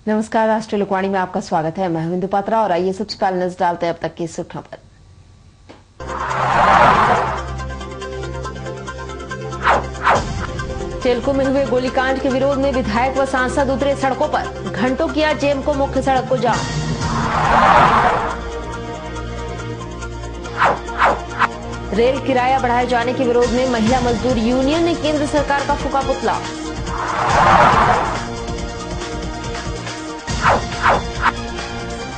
नमस्कार, राष्ट्रीय लोकवाणी में आपका स्वागत है। मैं हूं इंदु पात्रा और आइए सबसे पहले नजर डालते हैं अब तक की सुर्खियों पर। टेल्को में हुए गोलीकांड के विरोध में विधायक व सांसद उतरे सड़कों पर। घंटों किया जेएमको मुख्य सड़क को जाम। रेल किराया बढ़ाए जाने के विरोध में महिला मजदूर यूनियन ने केंद्र सरकार का फूका पुतला।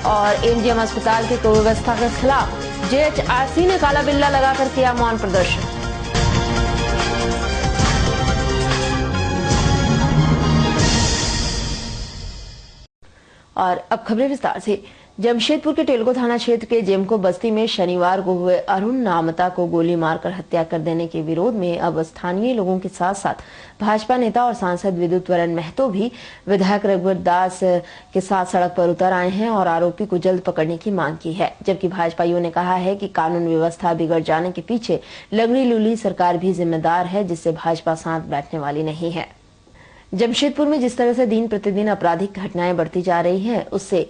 और एमजीएम अस्पताल की कुव्यवस्था के खिलाफ जेएचआरसी ने काला बिल्ला लगाकर किया मौन प्रदर्शन। और अब खबरें विस्तार से। जमशेदपुर के टेल्को थाना क्षेत्र के जेएमको बस्ती में शनिवार को हुए अरुण नामता को गोली मारकर हत्या कर देने के विरोध में अब स्थानीय लोगों के साथ साथ भाजपा नेता और सांसद विद्युत वरण महतो भी विधायक रघुवर दास के साथ सड़क पर उतर आए हैं और आरोपी को जल्द पकड़ने की मांग की है। जबकि भाजपाइयों ने कहा है कि कानून व्यवस्था बिगड़ जाने के पीछे लगड़ी लूली सरकार भी जिम्मेदार है, जिससे भाजपा साथ बैठने वाली नहीं है। जमशेदपुर में जिस तरह से दिन प्रतिदिन आपराधिक घटनाएं बढ़ती जा रही हैं, उससे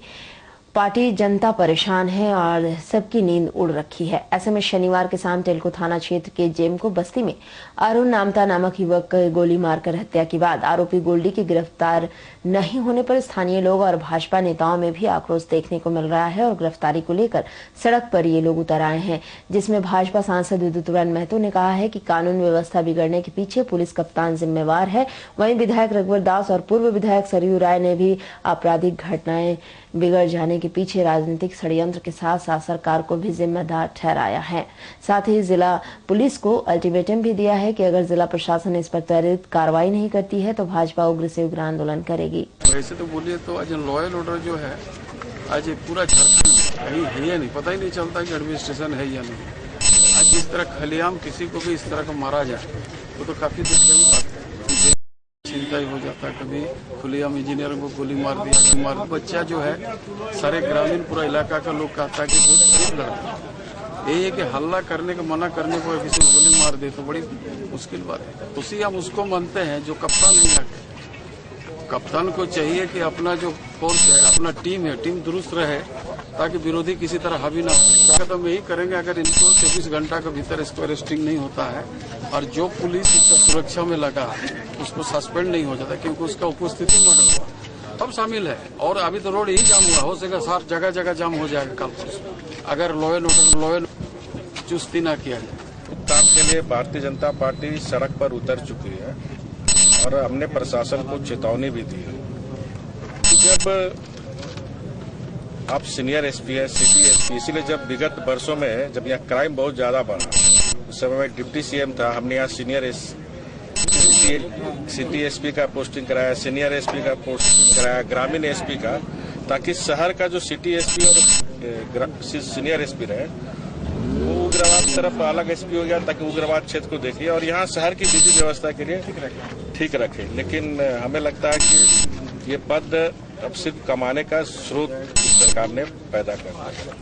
पार्टी जनता परेशान है और सबकी नींद उड़ रखी है। ऐसे में शनिवार के शाम टेल्को थाना क्षेत्र के जेएमको बस्ती में अरुण नामता नामक युवक की गोली मारकर हत्या के बाद आरोपी गोल्डी के गिरफ्तार नहीं होने पर स्थानीय लोग और भाजपा नेताओं में भी आक्रोश देखने को मिल रहा है और गिरफ्तारी को लेकर सड़क पर ये लोग उतर आए हैं, जिसमें भाजपा सांसद विद्युत वरण महतो ने कहा है कि कानून व्यवस्था बिगड़ने के पीछे पुलिस कप्तान जिम्मेवार है। वहीं विधायक रघुवर दास और पूर्व विधायक सरयू राय ने भी आपराधिक घटनाएं बिगड़ जाने के पीछे राजनीतिक षड्यंत्र के साथ साथ सरकार को भी जिम्मेदार ठहराया है। साथ ही जिला पुलिस को अल्टीमेटम भी दिया है कि अगर जिला प्रशासन इस पर त्वरित कार्रवाई नहीं करती है तो भाजपा उग्र से उग्र आंदोलन करेगी। वैसे तो बोलिए तो आज लॉ एंड ऑर्डर जो है आज पूरा झारखंड कहीं है या नहीं, पता ही नहीं चलता कि एडमिनिस्ट्रेशन है या नहीं। आज इस तरह खलेआम किसी को भी इस तरह का मारा जाए वो तो काफी दुख की बात है। चिंता ही हो जाता है। कभी खुलेआम इंजीनियरों को गोली मार दिया, बच्चा जो है सारे ग्रामीण पूरा इलाका का लोग कहता है कि बहुत शरीफ लड़का है। ये कि हल्ला करने को मना करने को किसी को गोली मार दे तो बड़ी मुश्किल बात है। उसी हम उसको मानते हैं जो कप्तान नहीं आके। कप्तान को चाहिए कि अपना जो फोर्स है, अपना टीम है, टीम दुरुस्त रहे ताकि विरोधी किसी तरह हावी ना हो। तो हम यही करेंगे अगर इनको 24 घंटा के भीतर इसको अरेस्टिंग नहीं होता है और जो पुलिस इसका सुरक्षा में लगा उसको सस्पेंड नहीं हो जाता क्योंकि उसका उपस्थिति मर्डर हुआ तब शामिल है। और अभी तो रोड ही जाम हुआ, हो सकेगा साफ जगह जगह जाम हो जाएगा कल परसों अगर लॉ एंड चुस्ती ना किया जाए। काम के लिए भारतीय जनता पार्टी सड़क पर उतर चुकी है और हमने प्रशासन को चेतावनी भी दी है कि जब आप सीनियर एसपी है, सिटी एसपी, इसीलिए जब विगत वर्षों में जब यहाँ क्राइम बहुत ज्यादा बढ़ा, उस समय मैं डिप्टी सीएम था, हमने यहाँ सिटी एसपी का पोस्टिंग कराया, सीनियर एसपी का पोस्टिंग कराया, ग्रामीण एसपी का, ताकि शहर का जो सिटी एसपी और सीनियर एसपी रहे वो उग्रवाद तरफ अलग एसपी हो गया ताकि उग्रवाद क्षेत्र को देखिए और यहाँ शहर की विधि व्यवस्था के लिए ठीक रखे। लेकिन हमें लगता है कि ये पद अब सिर्फ कमाने का स्रोत सरकार ने पैदा कर दिया।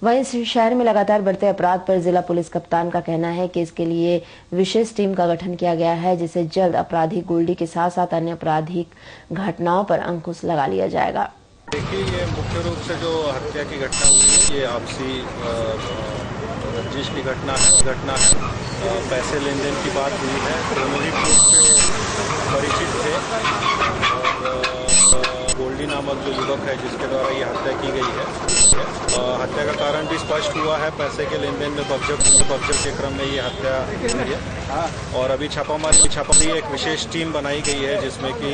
वहीं शहर में लगातार बढ़ते अपराध पर जिला पुलिस कप्तान का कहना है कि इसके लिए विशेष टीम का गठन किया गया है, जिसे जल्द अपराधी गोल्डी के साथ साथ अन्य आपराधिक घटनाओं पर अंकुश लगा लिया जाएगा। देखिए, ये मुख्य रूप से जो हत्या की घटना हुई है ये आपसी रंजिश की घटना है। पैसे लेन देन की बात हुई है। दोनों ही पुलिस से परिचित थे और गोल्डी नामक जो युवक है जिसके द्वारा ये हत्या की गई है, हत्या का कारण भी स्पष्ट हुआ है। पैसे के लेन देन में पबजब के क्रम में ये हत्या हुई है और अभी छापामारी एक विशेष टीम बनाई गई है जिसमें कि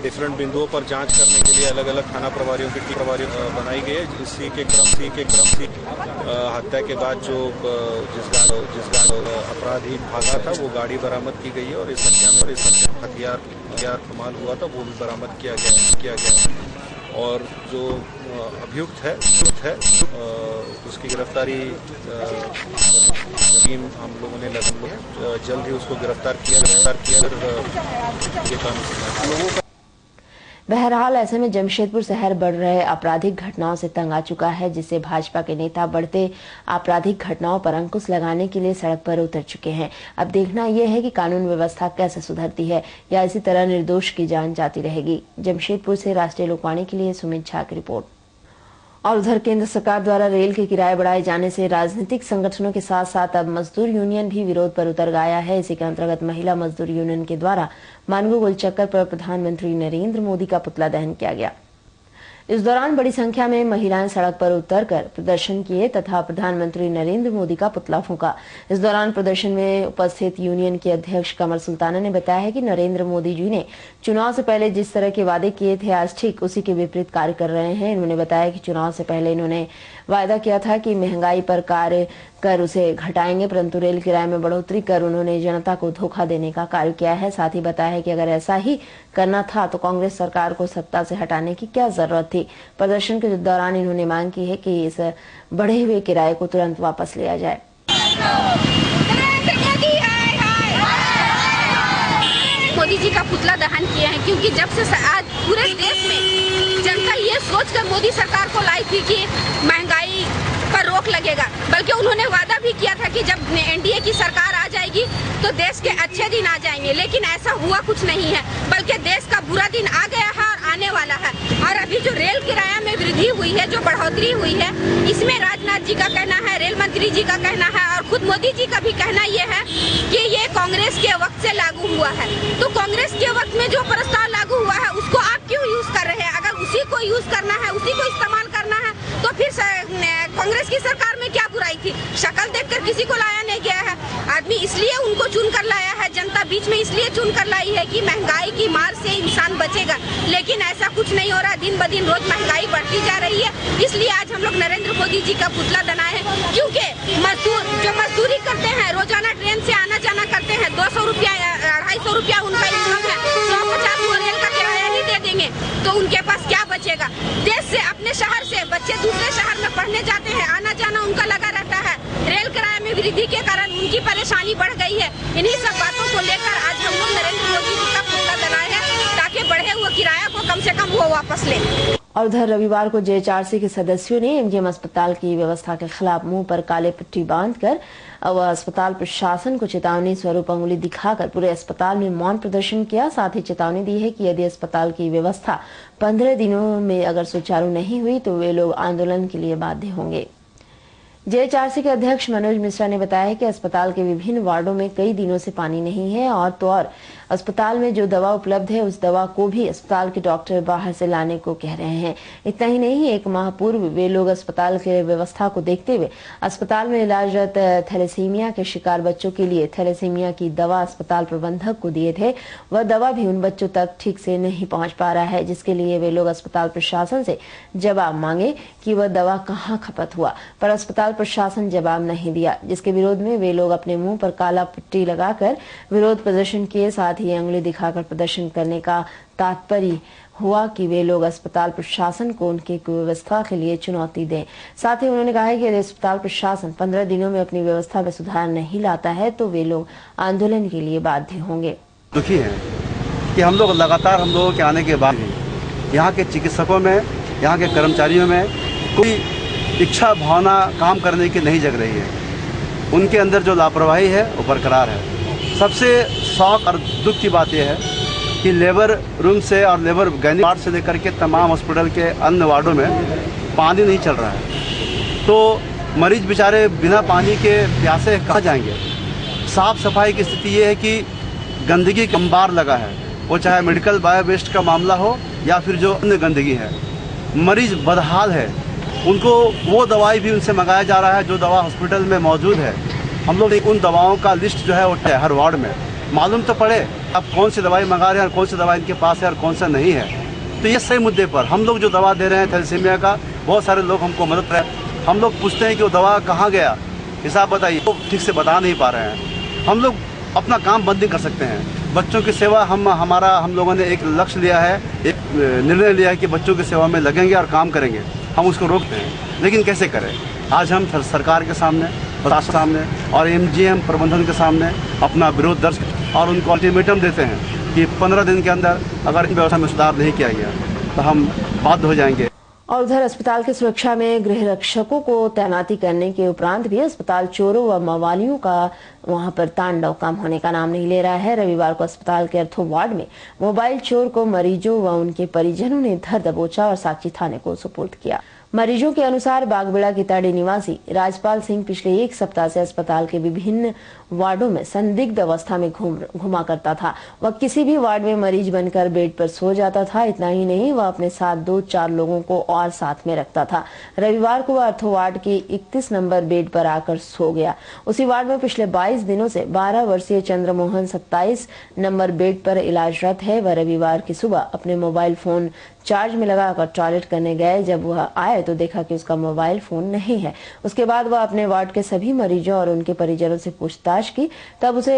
डिफरेंट बिंदुओं पर जांच करने के लिए अलग अलग थाना प्रभारियों की टीम बनाई गई है। इसी के क्रम हत्या के बाद जो जिस अपराधी भागा था वो गाड़ी बरामद की गई है और इस हत्या में हथियार इस्तेमाल हुआ था वो भी बरामद किया गया और जो अभियुक्त है उसकी गिरफ्तारी टीम हम लोगों ने जल्द ही उसको गिरफ्तार किया ये काम। बहरहाल ऐसे में जमशेदपुर शहर बढ़ रहे आपराधिक घटनाओं से तंग आ चुका है, जिससे भाजपा के नेता बढ़ते आपराधिक घटनाओं पर अंकुश लगाने के लिए सड़क पर उतर चुके हैं। अब देखना यह है कि कानून व्यवस्था कैसे सुधरती है या इसी तरह निर्दोष की जान जाती रहेगी। जमशेदपुर से राष्ट्रीय लोकवाणी के लिए सुमित झा की रिपोर्ट। और उधर केंद्र सरकार द्वारा रेल के किराए बढ़ाए जाने से राजनीतिक संगठनों के साथ साथ अब मजदूर यूनियन भी विरोध पर उतर गया है। इसी के अंतर्गत महिला मजदूर यूनियन के द्वारा मानगो गोल चक्कर पर प्रधानमंत्री नरेंद्र मोदी का पुतला दहन किया गया। इस दौरान बड़ी संख्या में महिलाएं सड़क पर उतरकर प्रदर्शन किए तथा प्रधानमंत्री नरेंद्र मोदी का पुतला फूंका। इस दौरान प्रदर्शन में उपस्थित यूनियन के अध्यक्ष कमर सुल्ताना ने बताया है कि नरेंद्र मोदी जी ने चुनाव से पहले जिस तरह के वादे किए थे आज ठीक उसी के विपरीत कार्य कर रहे हैं। इन्होंने बताया कि चुनाव से पहले इन्होंने वायदा किया था कि महंगाई पर कार्य कर उसे घटाएंगे, परंतु रेल किराए में बढ़ोतरी कर उन्होंने जनता को धोखा देने का कार्य किया है। साथ ही बताया है कि अगर ऐसा ही करना था तो कांग्रेस सरकार को सत्ता से हटाने की क्या जरूरत थी। प्रदर्शन के दौरान इन्होंने मांग की है कि इस बढ़े हुए किराए को तुरंत वापस लिया जाए। मोदी जी का पुतला दहन किए हैं क्योंकि जब से आज पूरे देश में जनता ये सोचकर मोदी सरकार को लाई थी कि महंगाई पर रोक लगेगा, बल्कि उन्होंने वादा भी किया था कि जब एनडीए की सरकार आ जाएगी तो देश के अच्छे दिन आ जाएंगे, लेकिन ऐसा हुआ कुछ नहीं है, बल्कि देश का बुरा दिन आ गया है और आने वाला है। और अभी जो रेल किराया में वृद्धि हुई है, जो बढ़ोतरी हुई है, इसमें राजनाथ जी का कहना है, रेल मंत्री जी का कहना है और खुद मोदी जी का भी कहना यह है कि ये कांग्रेस के वक्त से लागू हुआ है। तो कांग्रेस के वक्त में जो प्रस्ताव लागू हुआ है उसको आप क्यों यूज कर रहे हैं? अगर उसी को यूज करना है, उसी को इस्तेमाल करना है तो फिर कांग्रेस की सरकार में क्या बुराई थी? शक्ल देखकर किसी को लाया नहीं गया है। आदमी इसलिए उनको चुन कर लाया है, जनता बीच में इसलिए चुन कर लाई है कि महंगाई की मार से इंसान बचेगा, लेकिन ऐसा कुछ नहीं हो रहा। दिन ब दिन रोज महंगाई बढ़ती जा रही है। इसलिए आज हम लोग नरेंद्र मोदी जी का पुतला बनाए हैं, क्योंकि मजदूर जो मजदूरी करते हैं, रोजाना ट्रेन से आना जाना करते हैं, 200 रुपया 250 रुपया उनका इनकम है, 150 वो रेल का किराया ही दे देंगे तो उनके पास क्या बचेगा? देश से, अपने शहर से बच्चे दूसरे शहर में पढ़ने जाते हैं, आना जाना उनका लगा रहता है। रेल किराए में वृद्धि के कारण उनकी परेशानी बढ़ गई है। इन्हीं सब बातों को लेकर आज हम लोग नरेंद्र मोदी जी का पुतला बनाए हैं ताकि बढ़े हुए किराया को कम से कम वो वापस ले। और उधर रविवार को जेएचआरसी के सदस्यों ने एमजीएम अस्पताल की व्यवस्था के खिलाफ मुंह पर काले पट्टी बांधकर अस्पताल प्रशासन को चेतावनी स्वरूप अंगुली दिखाकर पूरे अस्पताल में मौन प्रदर्शन किया। साथ ही चेतावनी दी है कि यदि अस्पताल की व्यवस्था 15 दिनों में अगर सुचारू नहीं हुई तो वे लोग आंदोलन के लिए बाध्य होंगे। जेएचआरसी के अध्यक्ष मनोज मिश्रा ने बताया है कि अस्पताल के विभिन्न वार्डों में कई दिनों से पानी नहीं है और अस्पताल में जो दवा उपलब्ध है उस दवा को भी अस्पताल के डॉक्टर बाहर से लाने को कह रहे हैं। इतना ही नहीं, एक माह पूर्व वे लोग अस्पताल के व्यवस्था को देखते हुए अस्पताल में इलाजरत थैलेसीमिया के शिकार बच्चों के लिए थैलेसीमिया की दवा अस्पताल प्रबंधक को दिए थे। वह दवा भी उन बच्चों तक ठीक से नहीं पहुंच पा रहा है, जिसके लिए वे लोग अस्पताल प्रशासन से जवाब मांगे कि वह दवा कहाँ खपत हुआ, पर अस्पताल प्रशासन जवाब नहीं दिया, जिसके विरोध में वे लोग अपने मुंह पर काला पट्टी लगाकर विरोध प्रदर्शन किए। साथ ही अंगुली दिखाकर प्रदर्शन करने का तात्पर्य हुआ कि वे लोग अस्पताल प्रशासन को उनकी व्यवस्था के लिए चुनौती दें। साथ ही उन्होंने कहा है कि यदि अस्पताल प्रशासन 15 दिनों में अपनी व्यवस्था में सुधार नहीं लाता है तो वे लोग आंदोलन के लिए बाध्य होंगे। दुखी है कि हम लोग लगातार हम लोगों के आने के बाद यहाँ के चिकित्सकों में, यहाँ के कर्मचारियों में कोई इच्छा भावना काम करने की नहीं जग रही है। उनके अंदर जो लापरवाही है वो बरकरार है। सबसे शौक और दुख की बात यह है कि लेबर रूम से और लेबर गैनिक वार्ड से लेकर के तमाम हॉस्पिटल के अन्य वार्डों में पानी नहीं चल रहा है, तो मरीज बेचारे बिना पानी के प्यासे कहाँ जाएंगे। साफ सफाई की स्थिति ये है कि गंदगी का अंबार लगा है, वो चाहे मेडिकल बायो वेस्ट का मामला हो या फिर जो अन्य गंदगी है। मरीज बदहाल है, उनको वो दवाई भी उनसे मंगाया जा रहा है जो दवा हॉस्पिटल में मौजूद है। हम लोग उन दवाओं का लिस्ट जो है वो हर वार्ड में मालूम तो पड़े अब कौन सी दवाई मंगा रहे हैं और कौन सी दवा इनके पास है और कौन सा नहीं है। तो ये सही मुद्दे पर हम लोग जो दवा दे रहे हैं थैलेसीमिया का, बहुत सारे लोग हमको मदद कर रहे हैं। हम लोग पूछते हैं कि वो दवा कहाँ गया, हिसाब बताइए, वो ठीक से बता नहीं पा रहे हैं। हम लोग अपना काम बंद नहीं कर सकते हैं। बच्चों की सेवा हम लोगों ने एक लक्ष्य लिया है, एक निर्णय लिया है कि बच्चों की सेवा में लगेंगे और काम करेंगे। हम उसको रोकते हैं, लेकिन कैसे करें। आज हम सरकार के सामने, प्रशासन के सामने और एमजीएम प्रबंधन के सामने अपना विरोध दर्ज और उनको अल्टीमेटम देते हैं कि 15 दिन के अंदर अगर इन व्यवस्था में सुधार नहीं किया गया तो हम बाध्य हो जाएंगे। और उधर अस्पताल की सुरक्षा में गृह रक्षकों को तैनाती करने के उपरांत भी अस्पताल चोरों व मवालियों का वहां पर तांडव कम होने का नाम नहीं ले रहा है। रविवार को अस्पताल के अर्थो वार्ड में मोबाइल चोर को मरीजों व उनके परिजनों ने धर दबोचा और साक्षी थाने को सुपुर्द किया। मरीजों के अनुसार बागबेड़ा की ताड़ी निवासी राजपाल सिंह पिछले एक सप्ताह से अस्पताल के विभिन्न वार्डों में संदिग्ध अवस्था में घुमा करता था। वह किसी भी वार्ड में मरीज बनकर बेड पर सो जाता था। इतना ही नहीं, वह अपने साथ 2-4 लोगों को और साथ में रखता था। रविवार को वह अर्थो वार्ड की 31 नंबर बेड पर आकर सो गया। उसी वार्ड में पिछले 22 दिनों से 12 वर्षीय चंद्रमोहन 27 नंबर बेड पर इलाजरत है। वह रविवार की सुबह अपने मोबाइल फोन चार्ज में लगाकर टॉयलेट करने गए। जब वह आए तो देखा कि उसका मोबाइल फोन नहीं है। उसके बाद वह अपने वार्ड के सभी मरीजों और उनके परिजनों से पूछताछ की। तब उसे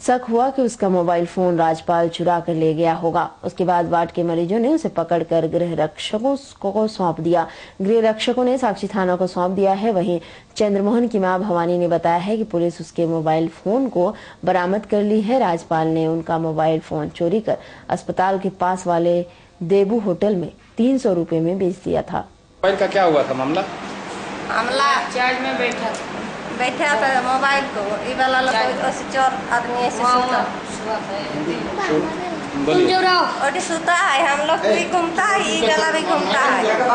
शक हुआ कि उसका मोबाइल फोन राजपाल चुरा कर ले गया होगा। उसके बाद वार्ड के मरीजों ने उसे पकड़कर गृह रक्षकों को सौंप दिया। गृह रक्षकों ने साक्षी थाना को सौंप दिया है। वहीं चंद्रमोहन की मां भवानी ने बताया है कि पुलिस उसके मोबाइल फोन को बरामद कर ली है। राजपाल ने उनका मोबाइल फोन चोरी कर अस्पताल के पास वाले देबू होटल में 300 रुपए में बेच दिया था। मोबाइल का क्या हुआ था मामला? चार्ज में बैठा था मोबाइल को ये वाला लोग चोर आदमी ऐसे सूता है। हम लोग भी घूमता है, ये वाला भी घूमता है। तो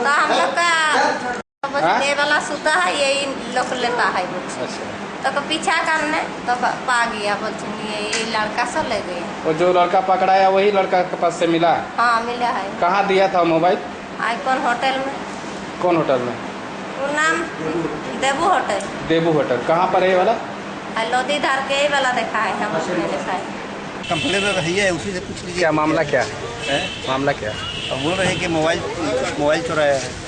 हम लोग का ये वाला सूता है, यही लोग लेता है। तो पीछा करने तो पा गया, ये लड़का सब ले गए। और जो लड़का पकड़ाया वही लड़का के पास से मिला? हाँ मिला है। कहाँ दिया था मोबाइल? आईकॉन होटल में। कौन होटल में? वो नाम देबू होटल। देबू होटल कहाँ पर है ये वाला? लोधी धार के ये वाला देखा है, हम देखा है। कंप्लेन रही है, उसी से पूछ लीजिए। क्या मामला क्या है? मामला क्या? अब बोल रहे हैं कि मोबाइल चुराया है।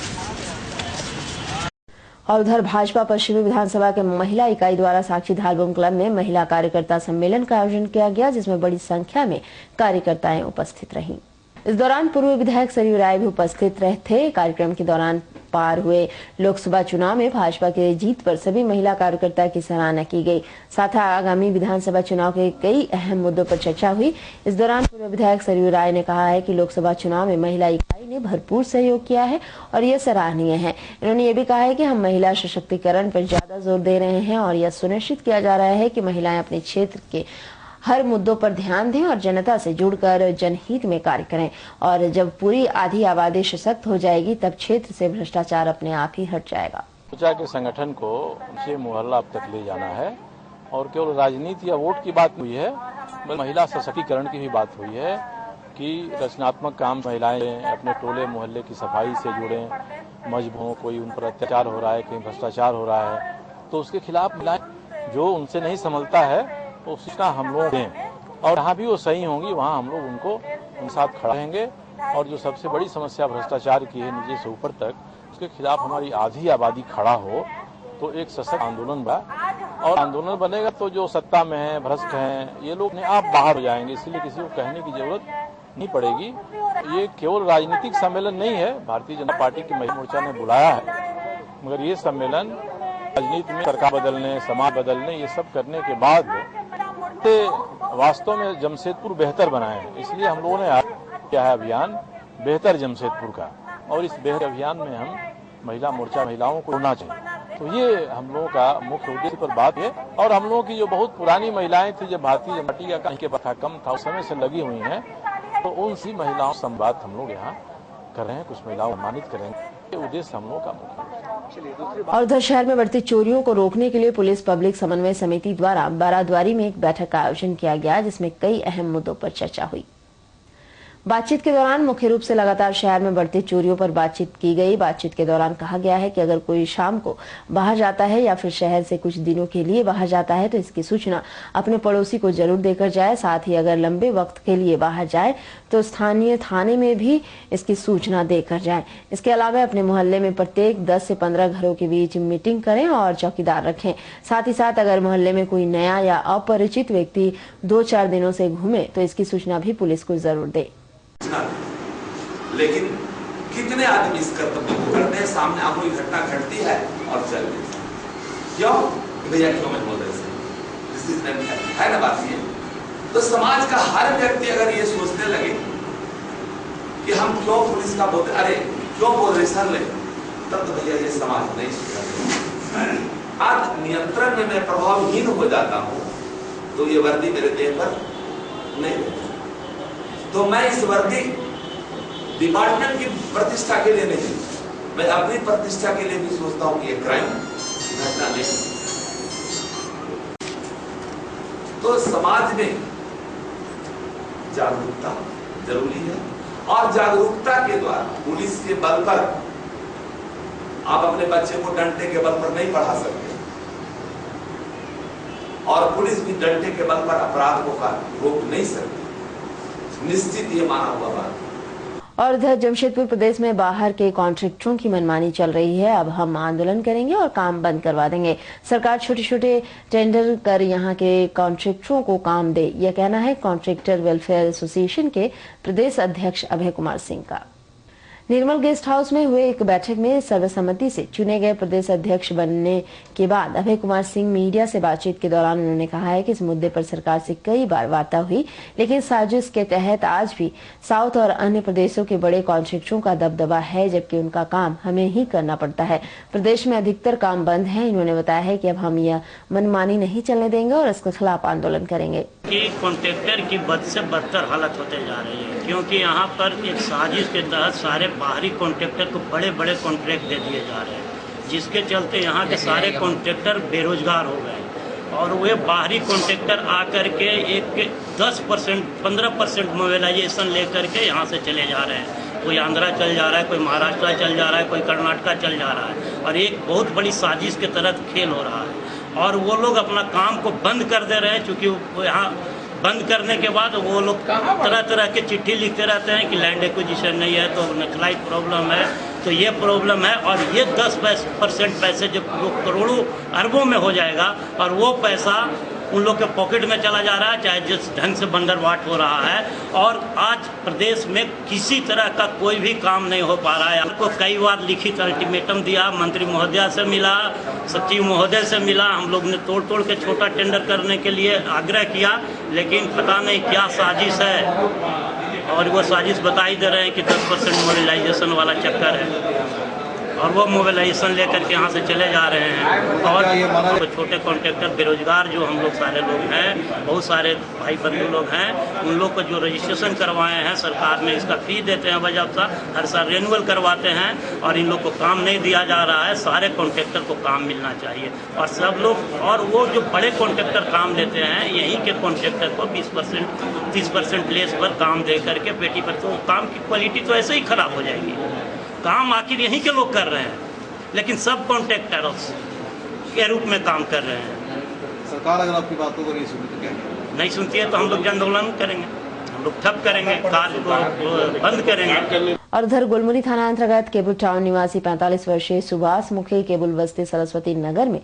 और उधर भाजपा पश्चिमी विधानसभा के महिला इकाई द्वारा साक्षी धालबम क्लब में महिला कार्यकर्ता सम्मेलन का आयोजन किया गया, जिसमें बड़ी संख्या में कार्यकर्ताएं उपस्थित रहीं। इस दौरान पूर्व विधायक सरयू राय भी उपस्थित रहे थे। कार्यक्रम के दौरान पार हुए लोकसभा चुनाव में भाजपा की जीत पर सभी महिला कार्यकर्ता की सराहना की गई। साथ ही आगामी विधानसभा चुनाव के कई अहम मुद्दों पर चर्चा हुई। इस दौरान पूर्व विधायक सरयू राय ने कहा है कि लोकसभा चुनाव में महिला इकाई ने भरपूर सहयोग किया है और यह सराहनीय है। इन्होंने ये भी कहा है कि हम महिला सशक्तिकरण पर ज्यादा जोर दे रहे हैं और यह सुनिश्चित किया जा रहा है कि महिलाएं अपने क्षेत्र के हर मुद्दों पर ध्यान दें और जनता से जुड़कर जनहित में कार्य करें। और जब पूरी आधी आबादी सशक्त हो जाएगी तब क्षेत्र से भ्रष्टाचार अपने आप ही हट जाएगा। मोर्चा के संगठन को ऊंचे मोहल्ला तक ले जाना है और केवल राजनीति या वोट की बात हुई है, बल्कि महिला सशक्तिकरण की भी बात हुई है कि रचनात्मक काम महिलाएं अपने टोले मोहल्ले की सफाई से जुड़ें। मजबूर कोई उन पर अत्याचार हो रहा है, कहीं भ्रष्टाचार हो रहा है तो उसके खिलाफ महिलाएं जो उनसे नहीं संभलता है तो उसका हम लोग दें और जहाँ भी वो सही होंगी वहाँ हम लोग उनके साथ खड़ा रहेंगे। और जो सबसे बड़ी समस्या भ्रष्टाचार की है नीचे से ऊपर तक, उसके खिलाफ हमारी आधी आबादी खड़ा हो तो एक सशक्त आंदोलन बना और आंदोलन बनेगा तो जो सत्ता में है, भ्रष्ट हैं, ये लोग ने आप बाहर हो जाएंगे। इसलिए किसी को कहने की जरूरत नहीं पड़ेगी। ये केवल राजनीतिक सम्मेलन नहीं है, भारतीय जनता पार्टी की महिला मोर्चा ने बुलाया है, मगर ये सम्मेलन राजनीति में सरकार बदलने, समाज बदलने, ये सब करने के बाद वास्तव में जमशेदपुर बेहतर बनाए। इसलिए हम लोगों ने किया है अभियान बेहतर जमशेदपुर का, और इस बेहतर अभियान में हम महिला मोर्चा महिलाओं को जोड़ना चाहिए। तो ये हम लोगों का मुख्य उद्देश्य पर बात है। और हम लोगों की जो बहुत पुरानी महिलाएं थी, जब भारतीय जनता पार्टी का के पता कम था, उस समय से लगी हुई हैं, तो उन सी महिलाओं से बात हम लोग यहाँ कर रहे हैं। कुछ महिलाओं को सम्मानित करेंगे, ये उद्देश्य हम लोगों का मुख्य। और उधर शहर में बढ़ती चोरियों को रोकने के लिए पुलिस पब्लिक समन्वय समिति द्वारा बाराद्वारी में एक बैठक का आयोजन किया गया, जिसमें कई अहम मुद्दों पर चर्चा हुई। बातचीत के दौरान मुख्य रूप से लगातार शहर में बढ़ती चोरियों पर बातचीत की गई। बातचीत के दौरान कहा गया है कि अगर कोई शाम को बाहर जाता है या फिर शहर से कुछ दिनों के लिए बाहर जाता है तो इसकी सूचना अपने पड़ोसी को जरूर देकर जाए। साथ ही अगर लंबे वक्त के लिए बाहर जाए तो स्थानीय थाने में भी इसकी सूचना देकर जाए। इसके अलावा अपने मोहल्ले में प्रत्येक 10 से 15 घरों के बीच मीटिंग करें और चौकीदार रखें। साथ ही साथ अगर मोहल्ले में कोई नया या अपरिचित व्यक्ति 2-4 दिनों से घूमे तो इसकी सूचना भी पुलिस को जरूर दे। लेकिन कितने आदमी इस कर्तव्य को करते हैं? सामने आपको घटना घटती है और चल देते हैं। क्यों भैया, क्यों मैं बोल रहे है ना बात ये। तो समाज का हर व्यक्ति अगर ये सोचने लगे कि हम क्यों पुलिस का बोलते, अरे क्यों बोल रहे सर ले, तब तो भैया ये समाज नहीं सुधर। आज नियंत्रण में मैं प्रभावहीन हो जाता हूँ तो ये वर्दी मेरे देह पर नहीं रहती। तो मैं इस वर्दी डिपार्टमेंट की प्रतिष्ठा के लिए नहीं, मैं अपनी प्रतिष्ठा के लिए भी सोचता हूँ कि ये क्राइम घटना नहीं। तो समाज में जागरूकता जरूरी है और जागरूकता के द्वारा पुलिस के बल पर आप अपने बच्चे को डंडे के बल पर नहीं पढ़ा सकते और पुलिस भी डंडे के बल पर अपराध को रोक नहीं सकती, निश्चित ये माना हुआ बात। और उधर जमशेदपुर प्रदेश में बाहर के कॉन्ट्रैक्टरों की मनमानी चल रही है। अब हम आंदोलन करेंगे और काम बंद करवा देंगे। सरकार छोटे छोटे टेंडर कर यहां के कॉन्ट्रैक्टरों को काम दे, यह कहना है कॉन्ट्रैक्टर वेलफेयर एसोसिएशन के प्रदेश अध्यक्ष अभय कुमार सिंह का। निर्मल गेस्ट हाउस में हुए एक बैठक में सर्वसम्मति से चुने गए प्रदेश अध्यक्ष बनने के बाद अभय कुमार सिंह मीडिया से बातचीत के दौरान उन्होंने कहा है कि इस मुद्दे पर सरकार से कई बार वार्ता हुई, लेकिन साजिश के तहत आज भी साउथ और अन्य प्रदेशों के बड़े कॉन्ट्रैक्टरों का दबदबा है, जबकि उनका काम हमें ही करना पड़ता है। प्रदेश में अधिकतर काम बंद है। इन्होंने बताया है कि अब हम यह मनमानी नहीं चलने देंगे और इसके खिलाफ आंदोलन करेंगे। कॉन्ट्रैक्टर की बद से बदतर हालत होते जा रही है, क्योंकि यहाँ पर एक साजिश के तहत सारे बाहरी कॉन्ट्रैक्टर को बड़े बड़े कॉन्ट्रैक्ट दे दिए जा रहे हैं, जिसके चलते यहाँ के सारे कॉन्ट्रैक्टर बेरोजगार हो गए और वे बाहरी कॉन्ट्रैक्टर आकर के एक 10% 15% मोबिलाइजेशन लेकर के यहाँ से चले जा रहे हैं। कोई आंध्रा चल जा रहा है, कोई महाराष्ट्र चल जा रहा है, कोई कर्नाटका चल जा रहा है और एक बहुत बड़ी साजिश के तहत खेल हो रहा है और वो लोग अपना काम को बंद कर दे रहे हैं। चूँकि यहाँ बंद करने के बाद वो लोग तरह तरह के चिट्ठी लिखते रहते हैं कि लैंड एक्विजिशन नहीं है, तो नक्सलाइट प्रॉब्लम है, तो ये प्रॉब्लम है और ये 10% पैसे जब करोड़ों अरबों में हो जाएगा और वो पैसा उन लोग के पॉकेट में चला जा रहा है, चाहे जिस ढंग से बंदरवाट हो रहा है। और आज प्रदेश में किसी तरह का कोई भी काम नहीं हो पा रहा है। आपको कई बार लिखित अल्टीमेटम दिया, मंत्री महोदया से मिला, सचिव महोदय से मिला, हम लोग ने तोड़ तोड़ के छोटा टेंडर करने के लिए आग्रह किया, लेकिन पता नहीं क्या साजिश है और वो साजिश बता ही दे रहे हैं कि 10% मोबिलाइजेशन वाला चक्कर है और वो मोबिलाइजेशन लेकर के यहाँ से चले जा रहे हैं। और तो छोटे कॉन्ट्रैक्टर बेरोजगार जो हम लोग सारे लोग हैं, बहुत सारे भाई बंधु लोग हैं, उन लोग को जो रजिस्ट्रेशन करवाए हैं सरकार ने, इसका फी देते हैं बजाबता, हर साल रेनुअल करवाते हैं और इन लोग को काम नहीं दिया जा रहा है। सारे कॉन्ट्रैक्टर को काम मिलना चाहिए और सब लोग, और वो जो बड़े कॉन्ट्रैक्टर काम लेते हैं, यहीं के कॉन्ट्रैक्टर को 20% 30% लेस पर काम दे करके पेटी पर, तो काम की क्वालिटी तो ऐसे ही खराब हो जाएगी। काम आखिर यहीं के लोग कर रहे हैं, लेकिन सब कॉन्ट्रैक्टर्स के रूप में काम कर रहे हैं। सरकार अगर आपकी बातों को नहीं सुनती तो क्या नहीं सुनती है तो हम लोग आंदोलन करेंगे, हम लोग ठप करेंगे, कार्य को बंद करेंगे। और उधर गुलमुरी थाना अंतर्गत केबुल टाउन निवासी 45 वर्षीय सुभाष मुखी केबुल बस्ती सरस्वती नगर में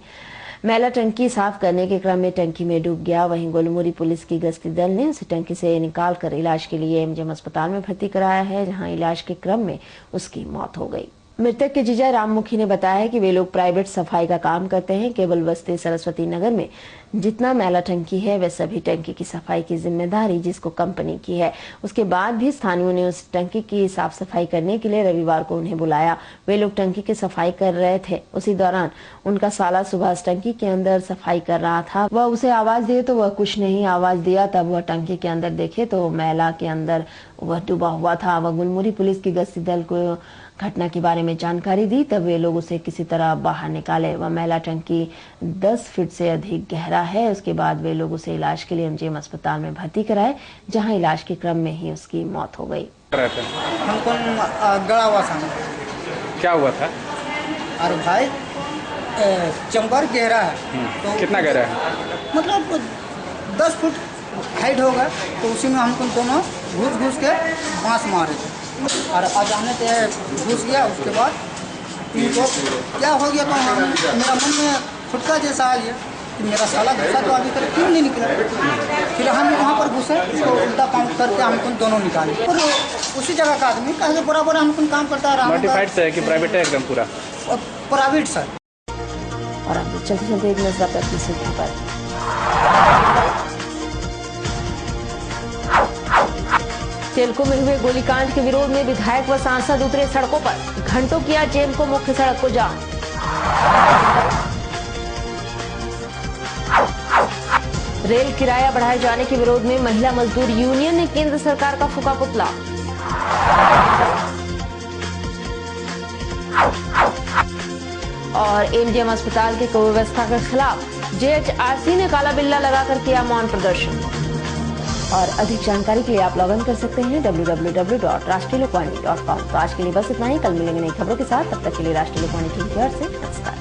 मैला टंकी साफ करने के क्रम में टंकी में डूब गया। वहीं गुलमुरी पुलिस की गश्ती दल ने उसे टंकी से निकालकर इलाज के लिए एमजीएम अस्पताल में भर्ती कराया है, जहां इलाज के क्रम में उसकी मौत हो गई। मृतक के जीजा राममुखी ने बताया कि वे लोग प्राइवेट सफाई का काम करते हैं। केबल बस्ती सरस्वती नगर में जितना मैला टंकी है वह सभी टंकी की सफाई की जिम्मेदारी जिसको कंपनी की है। उसके बाद भी स्थानीयों ने उस टंकी की साफ सफाई करने के लिए रविवार को उन्हें बुलाया। वे लोग टंकी की सफाई कर रहे थे। उसी दौरान उनका साला सुभाष टंकी के अंदर सफाई कर रहा था। वह उसे आवाज दिए तो वह कुछ नहीं आवाज दिया। तब वह टंकी के अंदर देखे तो मैला के अंदर वह डूबा हुआ था। वह गुलमुरी पुलिस की गश्ती दल को घटना के बारे में जानकारी दी, तब वे लोग उसे किसी तरह बाहर निकाले। वह मैला टंकी 10 फीट से अधिक गहरा है। उसके बाद वे लोग उसे इलाज के लिए एमजीएम अस्पताल में भर्ती कराए, जहां इलाज के क्रम में ही उसकी मौत हो गई। हमको गड़ा हुआ था। क्या हुआ था? अरे भाई चंबर गहरा है। तो कितना गहरा है? मतलब 10 फुट हाइट होगा। तो उसी में हमको दोनों घुस के बांस मारे थे और अचानक से घुस गया। उसके बाद इनको क्या हो गया तो मेरा मन में फुटका जैसा आ गया कि मेरा साला घुसा तो अभी तक क्यों नहीं निकला। फिर हम वहाँ पर घुसे, उसको उल्टा काम करके हमको दोनों निकाले। और उसी जगह का आदमी कहीं बराबर हमको काम करता रहा। नोटिफाइड से है कि प्राइवेट है एकदम पूरा? Private sir. और अब चलते चलते एक नजर अपनी सूची पर। टेल्को में हुए गोलीकांड के विरोध में विधायक व सांसद उतरे सड़कों पर। घंटों किया जेमको मुख्य सड़क को जाम। रेल किराया बढ़ाए जाने के विरोध में महिला मजदूर यूनियन ने केंद्र सरकार का फूका पुतला। और एमजीएम अस्पताल की कुव्यवस्था के खिलाफ जेएचआरसी ने काला बिल्ला लगाकर किया मौन प्रदर्शन। और अधिक जानकारी के लिए आप लॉग इन कर सकते हैं www.rashtriya.com। तो आज के लिए बस इतना ही। कल मिलेंगे नई खबरों के साथ। तब तक के लिए राष्ट्रीय लोकवाणी टीम की ओर से नमस्कार।